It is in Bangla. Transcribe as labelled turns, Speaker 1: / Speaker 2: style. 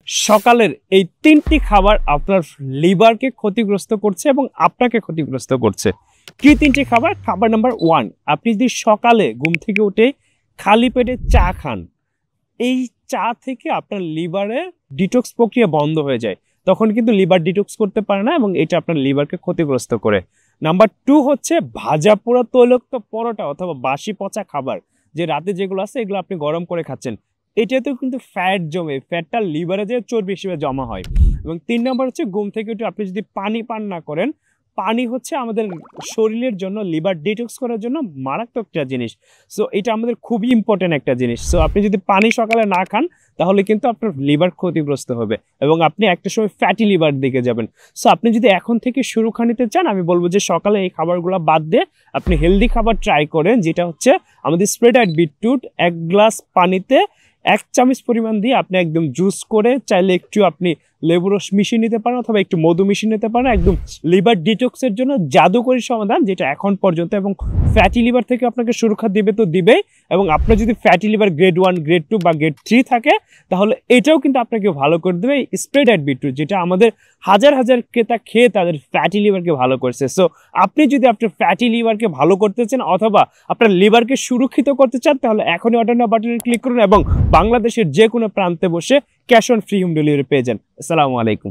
Speaker 1: সকালের এই তিনটি খাবার আপনার লিভারকে ক্ষতিগ্রস্ত করছে এবং আপনাকে ক্ষতিগ্রস্ত করছে। কি তিনটি খাবার? খাবার নাম্বার 1, আপনি যদি সকালে ঘুম থেকে উঠে খালি পেটে চা খান, এই চা থেকে আপনার লিভারে ডিটক্স প্রক্রিয়া বন্ধ হয়ে যায়, তখন কিন্তু লিভার ডিটক্স করতে পারে না এবং এটা আপনার লিভারকে ক্ষতিগ্রস্ত করে। নাম্বার 2 হচ্ছে ভাজা পোড়া তৈলাক্ত পরোটা অথবা বাসি পচা খাবার, যে রাতে যেগুলো আছে এগুলো আপনি গরম করে খাচ্ছেন, এটাতেও কিন্তু ফ্যাট জমে, ফ্যাটটা লিভারে যে চর্বি হিসেবে জমা হয়। এবং 3 নাম্বার হচ্ছে ঘুম থেকে উঠে আপনি যদি পানি পান না করেন, পানি হচ্ছে আমাদের শরীরের জন্য, লিভার ডিটক্স করার জন্য মারাত্মক একটা জিনিস। সো এটা আমাদের খুবই ইম্পর্টেন্ট একটা জিনিস। সো আপনি যদি পানি সকালে না খান তাহলে কিন্তু আপনার লিভার ক্ষতিগ্রস্ত হবে এবং আপনি একটা সময় ফ্যাটি লিভার দিকে যাবেন। সো আপনি যদি এখন থেকে সুরক্ষা নিতে চান, আমি বলবো যে সকালে এই খাবারগুলো বাদ দিয়ে আপনি হেলদি খাবার ট্রাই করেন, যেটা হচ্ছে আমাদের স্প্রেড বিটরুট 1 গ্লাস পানিতে 1 চামচ পরিমাণ দিয়ে আপনি একদম জুস করে, চাইলে একটু আপনি লেবু রস মিশিয়ে নিতে পারেন অথবা একটু মধু মিশিয়ে নিতে পারেন, একদম লিভার ডিটক্সের জন্য জাদুকরী সমাধান যেটা এখন পর্যন্ত, এবং ফ্যাটি লিভার থেকে আপনাকে সুরক্ষা দিবে তো দিবেই, এবং আপনার যদি ফ্যাটি লিভার গ্রেড 1, গ্রেড 2 বা গ্রেড 3 থাকে তাহলে এটাও কিন্তু আপনাকে ভালো করে দেবে স্প্রেড বিটরুট, যেটা আমাদের হাজার হাজার ক্রেতা খেয়ে তাদের ফ্যাটি লিভারকে ভালো করছে। সো আপনি যদি আপনার ফ্যাটি লিভারকে ভালো করতে চান অথবা আপনার লিভারকে সুরক্ষিত করতে চান, তাহলে এখনই অর্ডার নাও বাটনে ক্লিক করুন এবং বাংলাদেশের যে কোনো প্রান্তে বসে cash on free home delivery পেয়ে যান। আসসালামু আলাইকুম।